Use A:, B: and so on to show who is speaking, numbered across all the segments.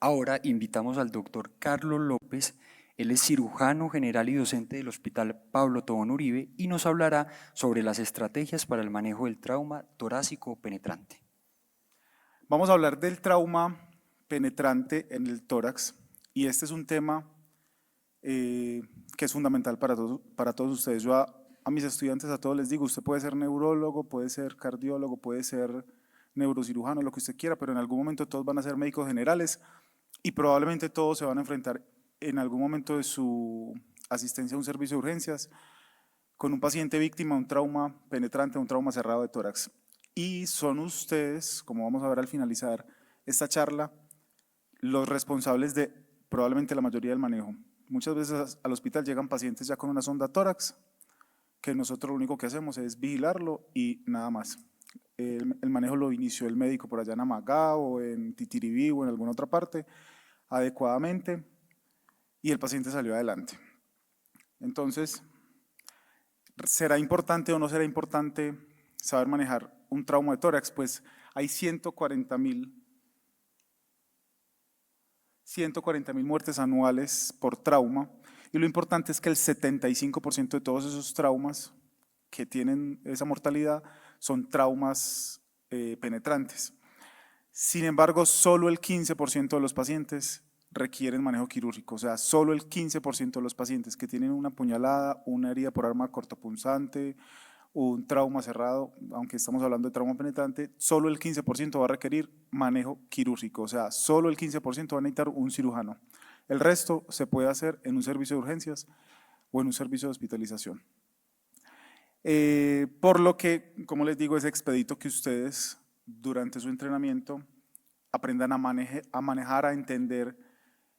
A: Ahora invitamos al doctor Carlos López. Él es cirujano general y docente del Hospital Pablo Tobón Uribe y nos hablará sobre las estrategias para el manejo del trauma torácico penetrante.
B: Vamos a hablar del trauma penetrante en el tórax y este es un tema que es fundamental para todos ustedes. Yo a mis estudiantes, a todos les digo, usted puede ser neurólogo, puede ser cardiólogo, puede ser neurocirujano, lo que usted quiera, pero en algún momento todos van a ser médicos generales y probablemente todos se van a enfrentar en algún momento de su asistencia a un servicio de urgencias con un paciente víctima de un trauma penetrante, un trauma cerrado de tórax. Y son ustedes, como vamos a ver al finalizar esta charla, los responsables de probablemente la mayoría del manejo. Muchas veces al hospital llegan pacientes ya con una sonda tórax, que nosotros lo único que hacemos es vigilarlo y nada más. El manejo lo inició el médico por allá en Amagá o en Titiribí o en alguna otra parte adecuadamente y el paciente salió adelante. Entonces, ¿será importante o no será importante saber manejar un trauma de tórax? Pues hay 140.000 muertes anuales por trauma y lo importante es que el 75% de todos esos traumas que tienen esa mortalidad son traumas penetrantes. Sin embargo, solo el 15% de los pacientes requieren manejo quirúrgico, o sea, solo el 15% de los pacientes que tienen una puñalada, una herida por arma cortopunzante, un trauma cerrado, aunque estamos hablando de trauma penetrante, solo el 15% va a requerir manejo quirúrgico, o sea, solo el 15% va a necesitar un cirujano. El resto se puede hacer en un servicio de urgencias o en un servicio de hospitalización. Por lo que, como les digo, es expedito que ustedes durante su entrenamiento aprendan a manejar, a entender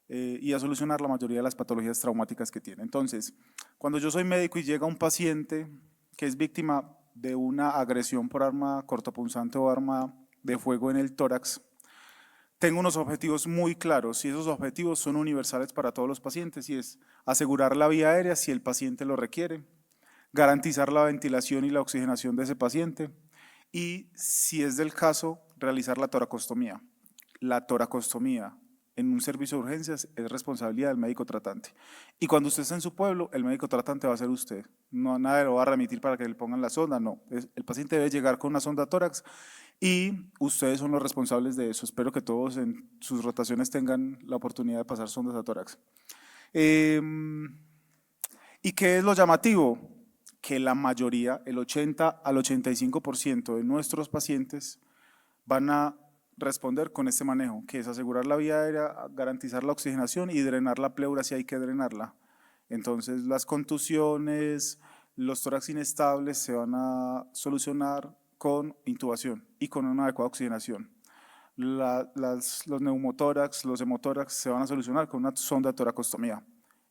B: y a solucionar la mayoría de las patologías traumáticas que tienen. Entonces, cuando yo soy médico y llega un paciente que es víctima de una agresión por arma cortopunzante o arma de fuego en el tórax, tengo unos objetivos muy claros y esos objetivos son universales para todos los pacientes y es asegurar la vía aérea si el paciente lo requiere, garantizar la ventilación y la oxigenación de ese paciente y, si es del caso, realizar la toracostomía. La toracostomía en un servicio de urgencias es responsabilidad del médico tratante. Y cuando usted está en su pueblo, el médico tratante va a ser usted. No, nadie lo va a remitir para que le pongan la sonda, no. El paciente debe llegar con una sonda tórax y ustedes son los responsables de eso. Espero que todos en sus rotaciones tengan la oportunidad de pasar sondas a tórax. ¿Y qué es lo llamativo? Que la mayoría, el 80 al 85% de nuestros pacientes van a responder con este manejo, que es asegurar la vía aérea, garantizar la oxigenación y drenar la pleura si hay que drenarla. Entonces las contusiones, los tórax inestables se van a solucionar con intubación y con una adecuada oxigenación. Los neumotórax, los hemotórax se van a solucionar con una sonda de toracostomía.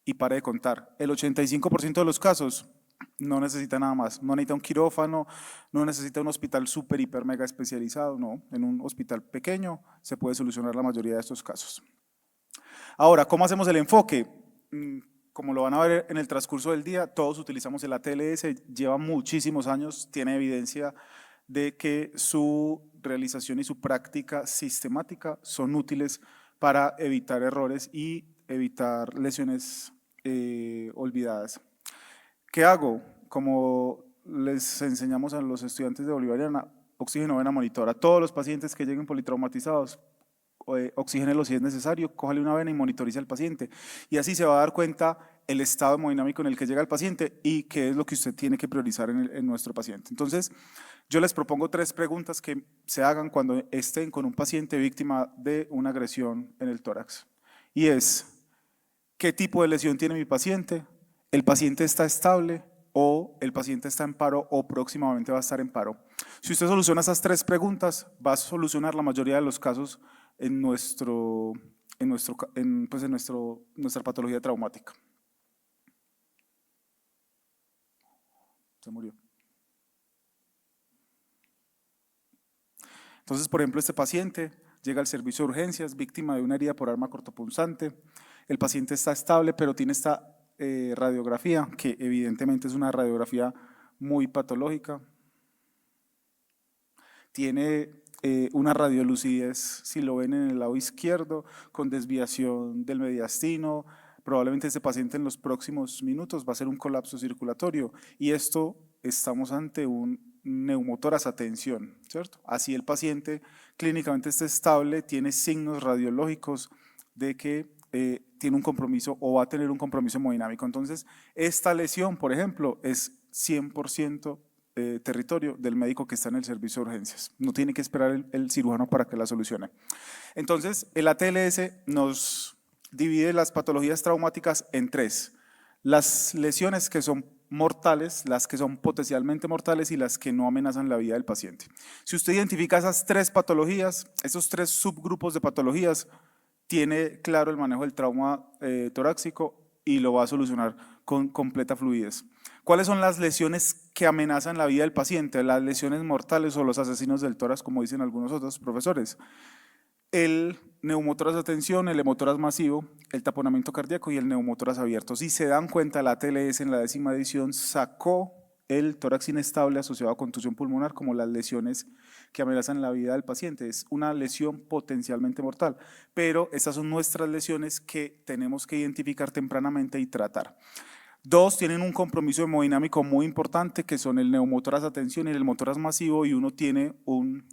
B: Y pare de contar, el 85% de los casos no necesita nada más, no necesita un quirófano, no necesita un hospital súper, hiper, mega especializado, no, en un hospital pequeño se puede solucionar la mayoría de estos casos. Ahora, ¿cómo hacemos el enfoque? Como lo van a ver en el transcurso del día, todos utilizamos el ATLS, lleva muchísimos años, tiene evidencia de que su realización y su práctica sistemática son útiles para evitar errores y evitar lesiones olvidadas. ¿Qué hago? Como les enseñamos a los estudiantes de Bolivariana, oxígeno vena monitora. Todos los pacientes que lleguen politraumatizados, oxígenelos si es necesario, cójale una vena y monitorice al paciente. Y así se va a dar cuenta el estado hemodinámico en el que llega el paciente y qué es lo que usted tiene que priorizar en nuestro paciente. Entonces, yo les propongo 3 preguntas que se hagan cuando estén con un paciente víctima de una agresión en el tórax. Y es, ¿qué tipo de lesión tiene mi paciente? ¿El paciente está estable o el paciente está en paro o próximamente va a estar en paro? Si usted soluciona esas 3 preguntas, va a solucionar la mayoría de los casos en nuestra patología traumática. Se murió. Entonces, por ejemplo, este paciente llega al servicio de urgencias, víctima de una herida por arma cortopunzante. El paciente está estable, pero tiene esta radiografía, que evidentemente es una radiografía muy patológica. Tiene una radiolucidez, si lo ven en el lado izquierdo, con desviación del mediastino. Probablemente este paciente en los próximos minutos va a ser un colapso circulatorio y esto estamos ante un neumotórax a tensión, ¿cierto? Así el paciente clínicamente está estable, tiene signos radiológicos de que tiene un compromiso o va a tener un compromiso hemodinámico. Entonces, esta lesión, por ejemplo, es 100% territorio del médico que está en el servicio de urgencias. No tiene que esperar el cirujano para que la solucione. Entonces, el ATLS nos divide las patologías traumáticas en tres. Las lesiones que son mortales, las que son potencialmente mortales y las que no amenazan la vida del paciente. Si usted identifica esas tres patologías, esos tres subgrupos de patologías, tiene claro el manejo del trauma torácico y lo va a solucionar con completa fluidez. ¿Cuáles son las lesiones que amenazan la vida del paciente? Las lesiones mortales o los asesinos del tórax, como dicen algunos otros profesores. El neumotórax de tensión, el hemotórax masivo, el taponamiento cardíaco y el neumotórax abierto. Si se dan cuenta, la ATLS en la 10ª edición sacó el tórax inestable asociado a contusión pulmonar como las lesiones que amenazan la vida del paciente. Es una lesión potencialmente mortal, pero estas son nuestras lesiones que tenemos que identificar tempranamente y tratar. Dos tienen un compromiso hemodinámico muy importante, que son el neumotórax a tensión y el hemotórax masivo, y uno tiene un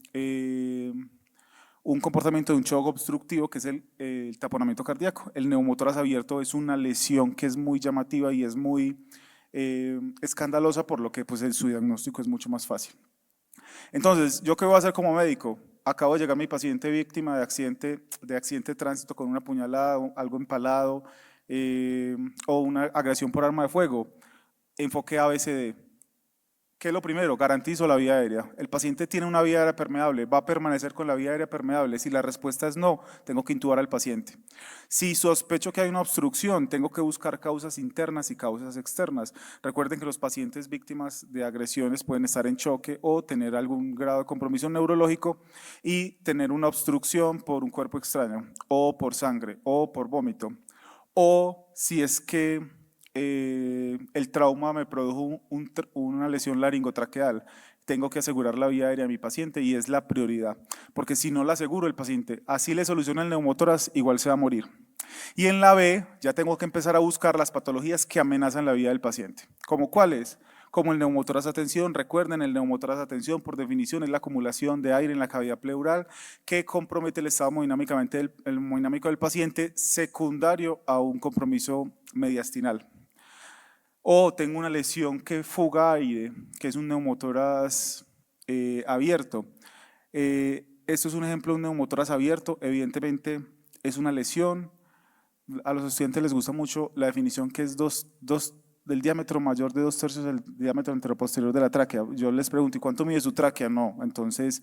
B: comportamiento de un shock obstructivo, que es el taponamiento cardíaco. El neumotórax abierto es una lesión que es muy llamativa y es muy escandalosa, por lo que pues, su diagnóstico es mucho más fácil. Entonces, ¿yo qué voy a hacer como médico? Acabo de llegar mi paciente víctima de accidente de tránsito con una puñalada, algo empalado o una agresión por arma de fuego. Enfoque ABCD. ¿Qué es lo primero? Garantizo la vía aérea. El paciente tiene una vía aérea permeable, va a permanecer con la vía aérea permeable. Si la respuesta es no, tengo que intubar al paciente. Si sospecho que hay una obstrucción, tengo que buscar causas internas y causas externas. Recuerden que los pacientes víctimas de agresiones pueden estar en choque o tener algún grado de compromiso neurológico y tener una obstrucción por un cuerpo extraño, o por sangre, o por vómito. O si es que el trauma me produjo una lesión laringotraqueal, tengo que asegurar la vía aérea de mi paciente y es la prioridad, porque si no la aseguro el paciente, así le soluciona el neumotórax, igual se va a morir. Y en la B ya tengo que empezar a buscar las patologías que amenazan la vida del paciente. ¿Cómo cuáles? Como el neumotórax a tensión. Recuerden, el neumotórax a tensión por definición es la acumulación de aire en la cavidad pleural que compromete el estado hemodinámico del paciente, secundario a un compromiso mediastinal. O tengo una lesión que fuga aire, que es un neumotórax abierto. Esto es un ejemplo de un neumotórax abierto. Evidentemente es una lesión. A los estudiantes les gusta mucho la definición que es del diámetro mayor de 2/3 del diámetro anteroposterior de la tráquea. Yo les pregunto, ¿y cuánto mide su tráquea? No. Entonces,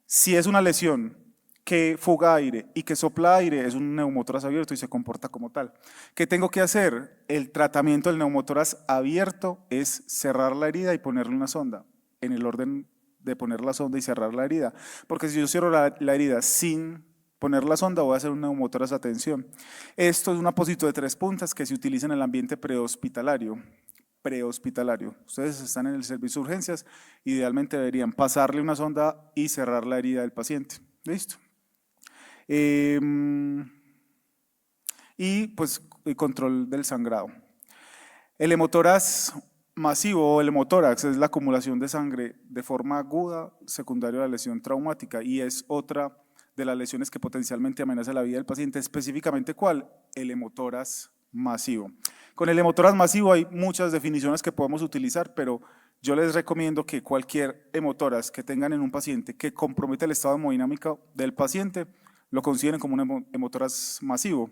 B: si es una lesión que fuga aire y que sopla aire, es un neumotórax abierto y se comporta como tal. ¿Qué tengo que hacer? El tratamiento del neumotórax abierto es cerrar la herida y ponerle una sonda, en el orden de poner la sonda y cerrar la herida. Porque si yo cierro la herida sin poner la sonda, voy a hacer un neumotórax a tensión. Esto es un apósito de 3 puntas que se utiliza en el ambiente prehospitalario. Ustedes están en el servicio de urgencias, idealmente deberían pasarle una sonda y cerrar la herida del paciente. ¿Listo? Y pues el control del sangrado. El hemotórax masivo o el hemotórax es la acumulación de sangre de forma aguda secundaria a la lesión traumática y es otra de las lesiones que potencialmente amenaza la vida del paciente. Específicamente, ¿cuál? El hemotórax masivo. Con el hemotórax masivo hay muchas definiciones que podemos utilizar, pero yo les recomiendo que cualquier hemotórax que tengan en un paciente que comprometa el estado hemodinámico del paciente lo consideren como un hemotórax masivo,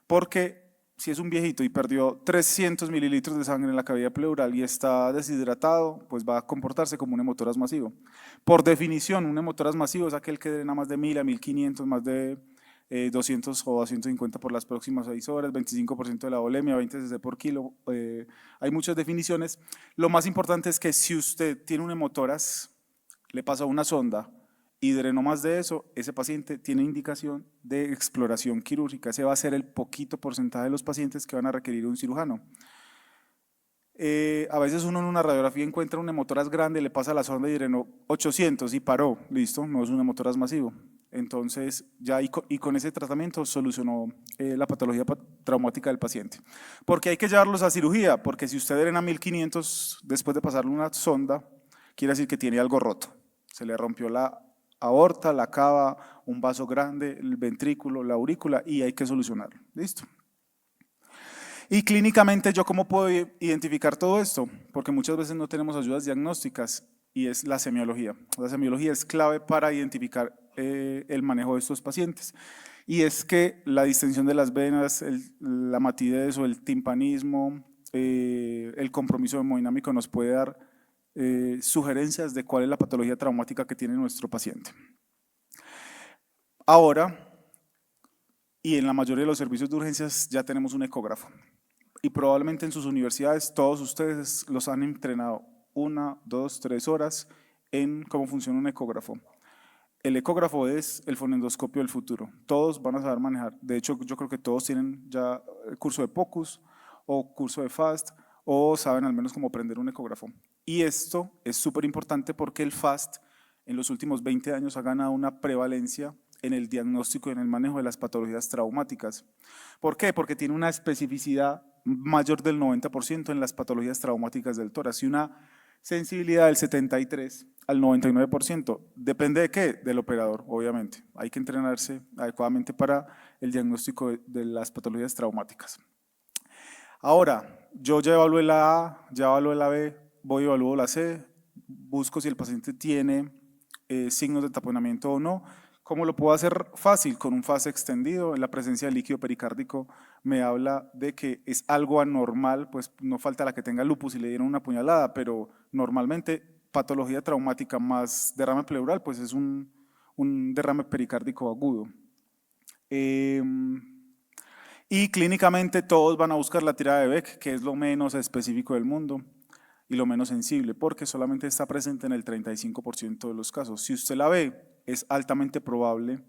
B: porque si es un viejito y perdió 300 mililitros de sangre en la cavidad pleural y está deshidratado, pues va a comportarse como un hemotórax masivo. Por definición, un hemotórax masivo es aquel que drena más de 1000 a 1500, más de 200 o 250 por las próximas 6 horas, 25% de la volemia, 20 cc por kilo. Hay muchas definiciones. Lo más importante es que si usted tiene un hemotórax, le pasa una sonda y drenó más de eso, ese paciente tiene indicación de exploración quirúrgica. Ese va a ser el poquito porcentaje de los pacientes que van a requerir un cirujano. A veces uno en una radiografía encuentra un hemotoras grande, le pasa la sonda y drenó 800 y paró, listo, no es un hemotoras masivo. Entonces, ya con ese tratamiento solucionó la patología traumática del paciente. ¿Por qué hay que llevarlos a cirugía? Porque si usted drena 1500 después de pasarle una sonda, quiere decir que tiene algo roto. Se le rompió la aorta, la cava, un vaso grande, el ventrículo, la aurícula y hay que solucionarlo. ¿Listo? Y clínicamente, ¿yo cómo puedo identificar todo esto? Porque muchas veces no tenemos ayudas diagnósticas y es la semiología. La semiología es clave para identificar el manejo de estos pacientes. Y es que la distensión de las venas, la matidez o el timpanismo, el compromiso hemodinámico nos puede dar sugerencias de cuál es la patología traumática que tiene nuestro paciente. Ahora, y en la mayoría de los servicios de urgencias ya tenemos un ecógrafo. Y probablemente en sus universidades todos ustedes los han entrenado 1, 2, 3 horas en cómo funciona un ecógrafo. El ecógrafo es el fonendoscopio del futuro. Todos van a saber manejar. De hecho, yo creo que todos tienen ya el curso de POCUS o curso de FAST o saben al menos cómo prender un ecógrafo. Y esto es súper importante porque el FAST en los últimos 20 años ha ganado una prevalencia en el diagnóstico y en el manejo de las patologías traumáticas. ¿Por qué? Porque tiene una especificidad mayor del 90% en las patologías traumáticas del tórax y una sensibilidad del 73 al 99%. ¿Depende de qué? Del operador, obviamente. Hay que entrenarse adecuadamente para el diagnóstico de las patologías traumáticas. Ahora, yo ya evalué la A, ya evalué la B, voy y evalúo la C, busco si el paciente tiene signos de taponamiento o no. ¿Cómo lo puedo hacer fácil? Con un FAST extendido, en la presencia de líquido pericárdico me habla de que es algo anormal, pues no falta la que tenga lupus y le dieron una puñalada, pero normalmente patología traumática más derrame pleural, pues es un derrame pericárdico agudo. Y clínicamente todos van a buscar la tirada de Beck, que es lo menos específico del mundo y lo menos sensible, porque solamente está presente en el 35% de los casos. Si usted la ve, es altamente probable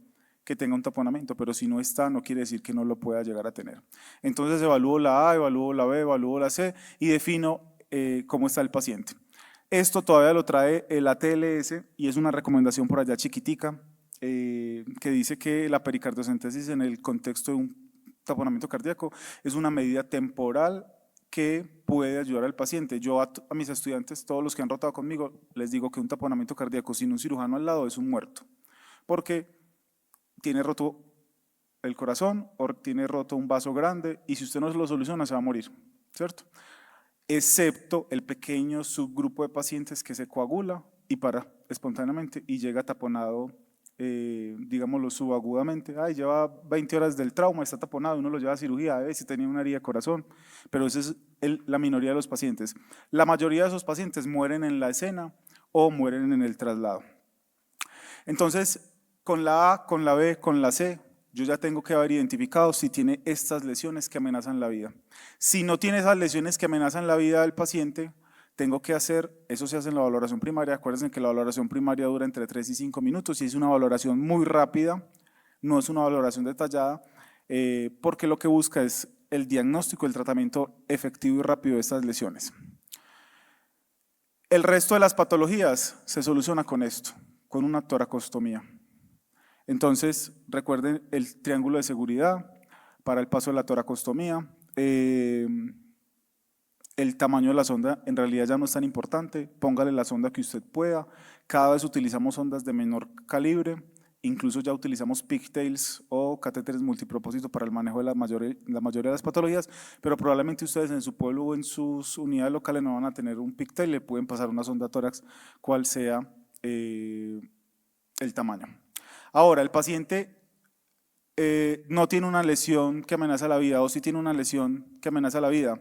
B: que tenga un taponamiento, pero si no está, no quiere decir que no lo pueda llegar a tener. Entonces evalúo la A, evalúo la B, evalúo la C y defino cómo está el paciente. Esto todavía lo trae el ATLS y es una recomendación por allá chiquitica que dice que la pericardiocentesis en el contexto de un taponamiento cardíaco es una medida temporal que puede ayudar al paciente. Yo a mis estudiantes, todos los que han rotado conmigo, les digo que un taponamiento cardíaco sin un cirujano al lado es un muerto, porque tiene roto el corazón o tiene roto un vaso grande y si usted no lo soluciona se va a morir, ¿cierto? Excepto el pequeño subgrupo de pacientes que se coagula y para espontáneamente y llega taponado, digámoslo subagudamente. Ay, lleva 20 horas del trauma, está taponado, uno lo lleva a cirugía, a ver si tenía una herida de corazón, pero esa es la minoría de los pacientes. La mayoría de esos pacientes mueren en la escena o mueren en el traslado. Entonces, con la A, con la B, con la C, yo ya tengo que haber identificado si tiene estas lesiones que amenazan la vida. Si no tiene esas lesiones que amenazan la vida del paciente, tengo que hacer, eso se hace en la valoración primaria, acuérdense que la valoración primaria dura entre 3 y 5 minutos y es una valoración muy rápida, no es una valoración detallada, porque lo que busca es el diagnóstico, el tratamiento efectivo y rápido de estas lesiones. El resto de las patologías se soluciona con esto, con una toracostomía. Entonces, recuerden el triángulo de seguridad para el paso de la toracostomía. El tamaño de la sonda en realidad ya no es tan importante, póngale la sonda que usted pueda. Cada vez utilizamos sondas de menor calibre, incluso ya utilizamos pigtails o catéteres multipropósito para el manejo de la mayoría de las patologías, pero probablemente ustedes en su pueblo o en sus unidades locales no van a tener un pigtail, le pueden pasar una sonda tórax, cual sea el tamaño. Ahora, el paciente no tiene una lesión que amenaza la vida o si tiene una lesión que amenaza la vida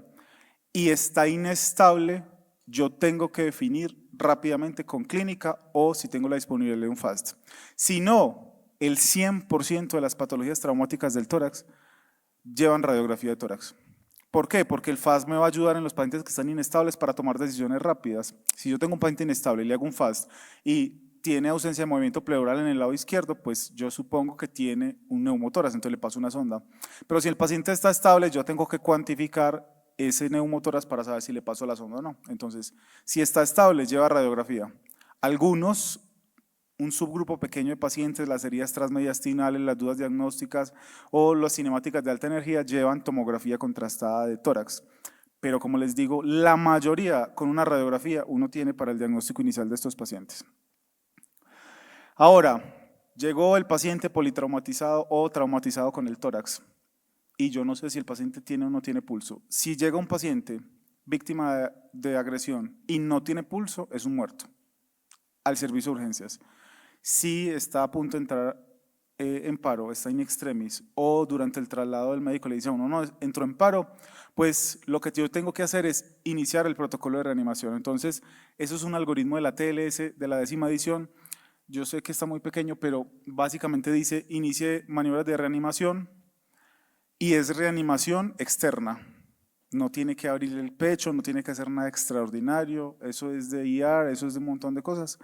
B: y está inestable, yo tengo que definir rápidamente con clínica o si tengo la disponibilidad de un FAST. Si no, el 100% de las patologías traumáticas del tórax llevan radiografía de tórax. ¿Por qué? Porque el FAST me va a ayudar en los pacientes que están inestables para tomar decisiones rápidas. Si yo tengo un paciente inestable y le hago un FAST y tiene ausencia de movimiento pleural en el lado izquierdo, pues yo supongo que tiene un neumotórax, entonces le paso una sonda. Pero si el paciente está estable, yo tengo que cuantificar ese neumotórax para saber si le pasó la sonda o no. Entonces, si está estable, lleva radiografía. Algunos, un subgrupo pequeño de pacientes, las heridas transmediastinales, las dudas diagnósticas o las cinemáticas de alta energía llevan tomografía contrastada de tórax. Pero como les digo, la mayoría con una radiografía uno tiene para el diagnóstico inicial de estos pacientes. Ahora, llegó el paciente politraumatizado o traumatizado con el tórax y yo no sé si el paciente tiene o no tiene pulso. Si llega un paciente víctima de agresión y no tiene pulso, es un muerto al servicio de urgencias. Si está a punto de entrar en paro, está in extremis o durante el traslado del médico le dice a uno, no, entró en paro, pues lo que yo tengo que hacer es iniciar el protocolo de reanimación. Entonces, eso es un algoritmo de la TLS de la 10ª edición. Yo sé que está muy pequeño, pero básicamente dice inicie maniobras de reanimación y es reanimación externa. No tiene que abrir el pecho, no tiene que hacer nada extraordinario, eso es de IR, eso es de un montón de cosas.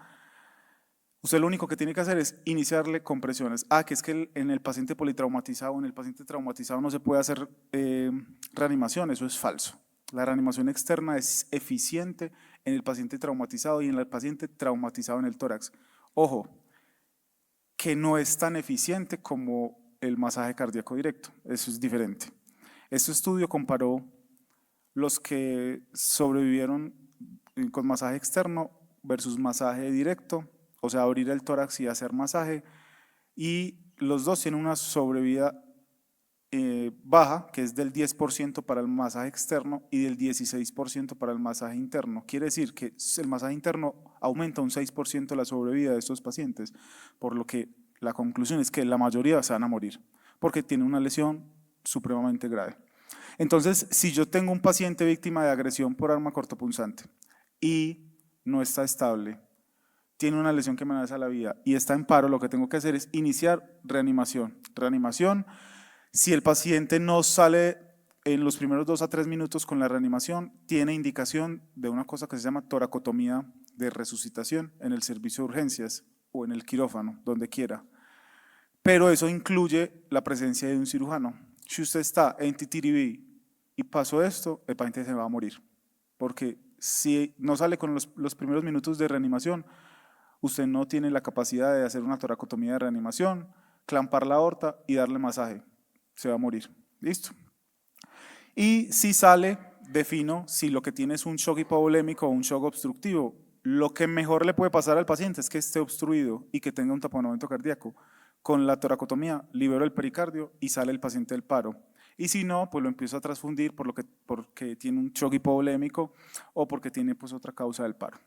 B: Usted lo único que tiene que hacer es iniciarle compresiones. Que es que en el paciente politraumatizado, en el paciente traumatizado no se puede hacer reanimación, eso es falso. La reanimación externa es eficiente en el paciente traumatizado y en el paciente traumatizado en el tórax. Ojo, que no es tan eficiente como el masaje cardíaco directo, eso es diferente. Este estudio comparó los que sobrevivieron con masaje externo versus masaje directo, o sea, abrir el tórax y hacer masaje, y los dos tienen una sobrevida baja, que es del 10% para el masaje externo y del 16% para el masaje interno. Quiere decir que el masaje interno aumenta un 6% la sobrevida de estos pacientes, por lo que la conclusión es que la mayoría se van a morir, porque tiene una lesión supremamente grave. Entonces, si yo tengo un paciente víctima de agresión por arma cortopunzante y no está estable, tiene una lesión que amenaza la vida y está en paro, lo que tengo que hacer es iniciar reanimación. Reanimación, si el paciente no sale en los primeros 2 a 3 minutos con la reanimación, tiene indicación de una cosa que se llama toracotomía de resucitación en el servicio de urgencias o en el quirófano, donde quiera. Pero eso incluye la presencia de un cirujano. Si usted está en TTRV y pasó esto, el paciente se va a morir. Porque si no sale con los primeros minutos de reanimación, usted no tiene la capacidad de hacer una toracotomía de reanimación, clampar la aorta y darle masaje. Se va a morir. ¿Listo? Y si sale, defino si lo que tiene es un shock hipovolémico o un shock obstructivo. Lo que mejor le puede pasar al paciente es que esté obstruido y que tenga un taponamiento cardíaco. Con la toracotomía libero el pericardio y sale el paciente del paro. Y si no, pues lo empiezo a transfundir porque tiene un shock hipovolémico o porque tiene pues otra causa del paro.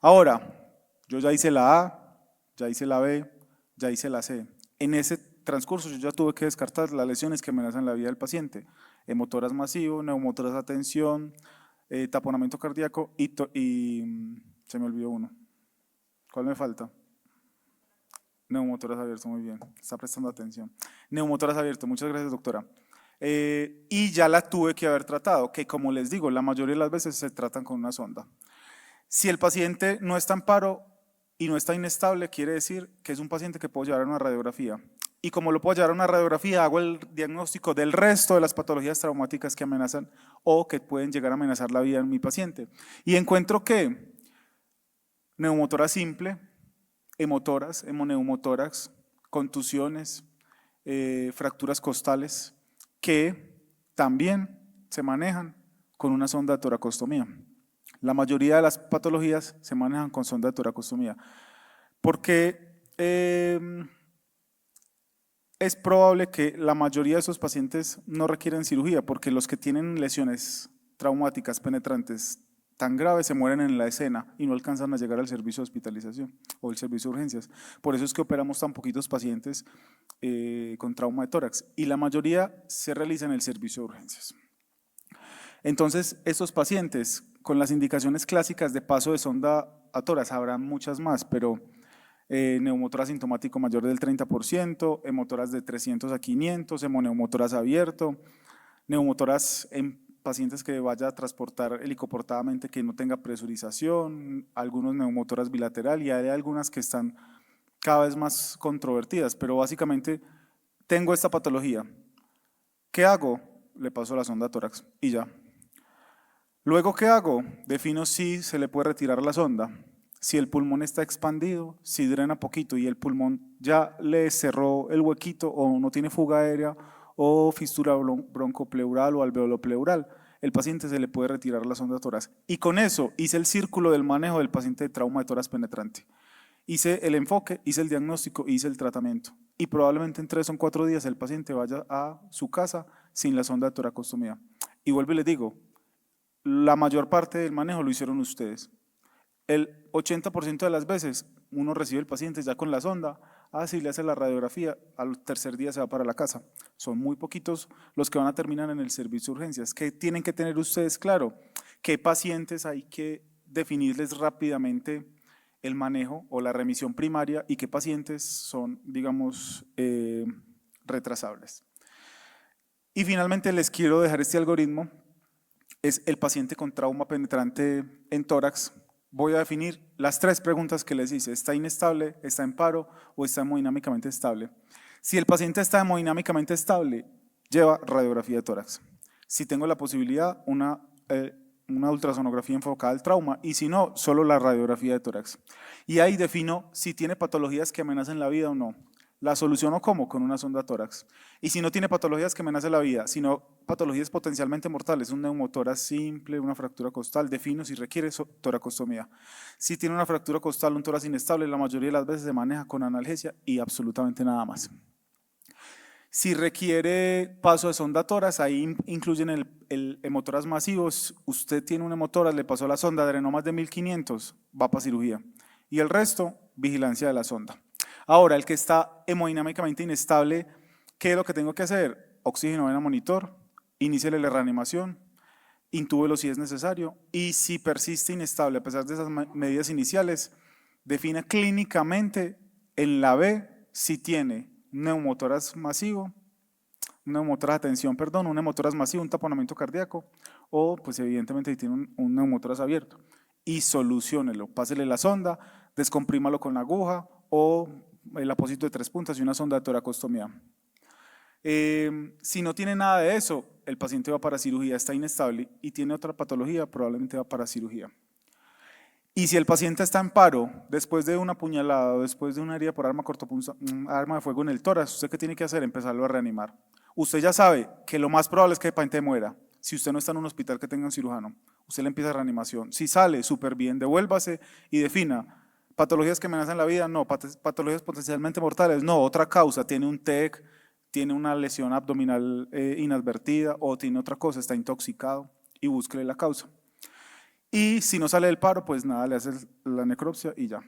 B: Ahora, yo ya hice la A, ya hice la B, ya hice la C. En ese transcurso yo ya tuve que descartar las lesiones que amenazan la vida del paciente. Hemotoras masivo, neumotoras a tensión, taponamiento cardíaco y se me olvidó uno. ¿Cuál me falta? Neumotoras abierto, muy bien, está prestando atención. Neumotoras abierto, muchas gracias doctora. Y ya la tuve que haber tratado, que como les digo, la mayoría de las veces se tratan con una sonda. Si el paciente no está en paro y no está inestable, quiere decir que es un paciente que puedo llevar a una radiografía. Y como lo puedo llevar a una radiografía, hago el diagnóstico del resto de las patologías traumáticas que amenazan o que pueden llegar a amenazar la vida de mi paciente. Y encuentro que neumotora simple, hemotoras, hemoneumotórax, contusiones, fracturas costales, que también se manejan con una sonda de toracostomía. La mayoría de las patologías se manejan con sonda de toracostomía, porque es probable que la mayoría de esos pacientes no requieren cirugía, porque los que tienen lesiones traumáticas penetrantes tan graves se mueren en la escena y no alcanzan a llegar al servicio de hospitalización o el servicio de urgencias. Por eso es que operamos tan poquitos pacientes con trauma de tórax y la mayoría se realiza en el servicio de urgencias. Entonces, estos pacientes con las indicaciones clásicas de paso de sonda a tórax, habrá muchas más, pero neumotoras asintomático mayor del 30%, hemotoras de 300 a 500, hemoneumotoras abierto, neumotoras en pacientes que vaya a transportar helicoportadamente que no tenga presurización, algunos neumotoras bilateral y hay algunas que están cada vez más controvertidas, pero básicamente tengo esta patología. ¿Qué hago? le paso la sonda a tórax y ya. Luego, ¿qué hago? Defino si se le puede retirar la sonda, si el pulmón está expandido, si drena poquito y el pulmón ya le cerró el huequito o no tiene fuga aérea o fisura broncopleural o alveolopleural, el paciente se le puede retirar la sonda tórax. Y con eso hice el círculo del manejo del paciente de trauma de tórax penetrante. Hice el enfoque, hice el diagnóstico, hice el tratamiento. Y probablemente en 3 o 4 días el paciente vaya a su casa sin la sonda de toracostomía. Y vuelvo y les digo, la mayor parte del manejo lo hicieron ustedes. El 80% de las veces uno recibe el paciente ya con la sonda, si le hace la radiografía, al tercer día se va para la casa. Son muy poquitos los que van a terminar en el servicio de urgencias. ¿Qué tienen que tener ustedes claro? ¿Qué pacientes hay que definirles rápidamente el manejo o la remisión primaria y qué pacientes son, digamos, retrasables? Y finalmente les quiero dejar este algoritmo. Es el paciente con trauma penetrante en tórax. Voy a definir las 3 preguntas que les hice. ¿Está inestable, está en paro o está hemodinámicamente estable? Si el paciente está hemodinámicamente estable, lleva radiografía de tórax. Si tengo la posibilidad, una ultrasonografía enfocada al trauma y si no, solo la radiografía de tórax. Y ahí defino si tiene patologías que amenacen la vida o no. La soluciono ¿cómo? Con una sonda tórax. Y si no tiene patologías que amenacen la vida, sino patologías potencialmente mortales, un neumotórax simple, una fractura costal, defino si requiere toracostomía. Si tiene una fractura costal, un tórax inestable, la mayoría de las veces se maneja con analgesia y absolutamente nada más. Si requiere paso de sonda tórax, ahí incluyen el hemotórax masivo. Usted tiene un hemotórax, le pasó la sonda, drenó más de 1500, va para cirugía. Y el resto, vigilancia de la sonda. Ahora, el que está hemodinámicamente inestable, ¿qué es lo que tengo que hacer? Oxígeno vena monitor, iníciele la reanimación, intúbelo si es necesario y si persiste inestable a pesar de esas medidas iniciales, defina clínicamente en la B si tiene neumotórax masivo, un neumotórax masivo, un taponamiento cardíaco o pues evidentemente si tiene un neumotórax abierto y soluciónelo, pásele la sonda, descomprímalo con la aguja o el apósito de 3 puntas y una sonda de toracostomía. Si no tiene nada de eso, el paciente va para cirugía, está inestable y tiene otra patología, probablemente va para cirugía. Y si el paciente está en paro, después de una puñalada o después de una herida por arma de fuego en el tórax, ¿usted qué tiene que hacer? Empezarlo a reanimar. Usted ya sabe que lo más probable es que el paciente muera. Si usted no está en un hospital que tenga un cirujano, usted le empieza reanimación. Si sale súper bien, devuélvase y defina. ¿Patologías que amenazan la vida? No. ¿Patologías potencialmente mortales? No. Otra causa, tiene un TEC, tiene una lesión abdominal inadvertida o tiene otra cosa, está intoxicado y búsquele la causa. Y si no sale del paro, pues nada, le hace la necropsia y ya.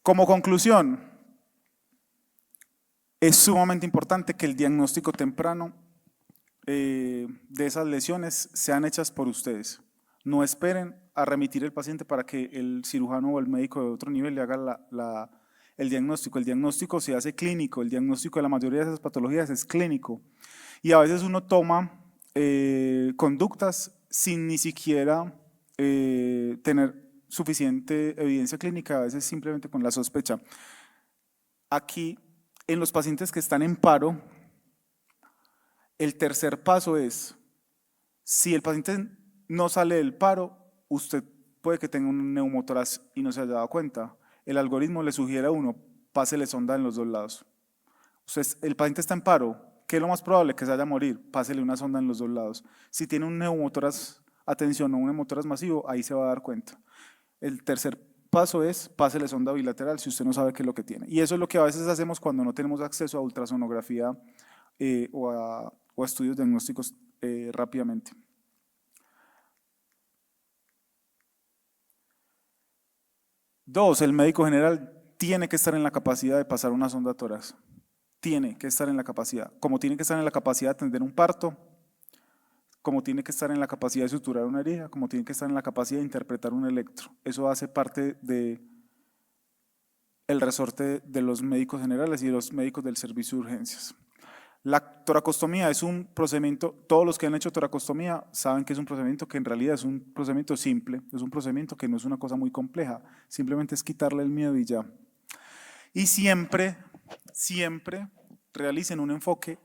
B: Como conclusión, es sumamente importante que el diagnóstico temprano de esas lesiones sean hechas por ustedes. No esperen a remitir el paciente para que el cirujano o el médico de otro nivel le haga el diagnóstico. El diagnóstico se hace clínico, el diagnóstico de la mayoría de esas patologías es clínico. Y a veces uno toma conductas sin ni siquiera tener suficiente evidencia clínica, a veces simplemente con la sospecha. Aquí, en los pacientes que están en paro, el tercer paso es, si el paciente no sale del paro, usted puede que tenga un neumotórax y no se haya dado cuenta. El algoritmo le sugiere a uno, pásele sonda en los 2 lados. El paciente está en paro, ¿qué es lo más probable? Que se vaya a morir, pásele una sonda en los 2 lados. Si tiene un neumotórax, atención, o un neumotórax masivo, ahí se va a dar cuenta. El tercer paso es, pásele sonda bilateral si usted no sabe qué es lo que tiene. Y eso es lo que a veces hacemos cuando no tenemos acceso a ultrasonografía o a estudios diagnósticos rápidamente. Dos, el médico general tiene que estar en la capacidad de pasar una sonda tórax. Tiene que estar en la capacidad. Como tiene que estar en la capacidad de atender un parto, como tiene que estar en la capacidad de suturar una herida, como tiene que estar en la capacidad de interpretar un electro. Eso hace parte del resorte de los médicos generales y de los médicos del servicio de urgencias. La toracostomía es un procedimiento, todos los que han hecho toracostomía saben que es un procedimiento que en realidad es un procedimiento simple, es un procedimiento que no es una cosa muy compleja, simplemente es quitarle el miedo y ya. Y siempre realicen un enfoque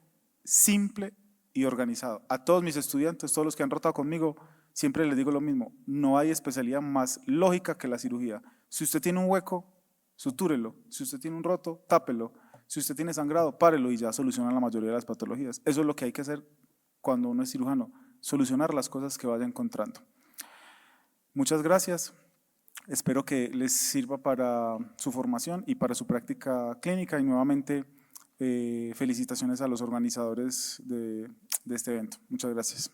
B: simple y organizado. A todos mis estudiantes, todos los que han rotado conmigo, siempre les digo lo mismo, no hay especialidad más lógica que la cirugía. Si usted tiene un hueco, sutúrelo. Si usted tiene un roto, tápelo. Si usted tiene sangrado, párelo y ya soluciona la mayoría de las patologías. Eso es lo que hay que hacer cuando uno es cirujano, solucionar las cosas que vaya encontrando. Muchas gracias. Espero que les sirva para su formación y para su práctica clínica y nuevamente felicitaciones a los organizadores de este evento. Muchas gracias.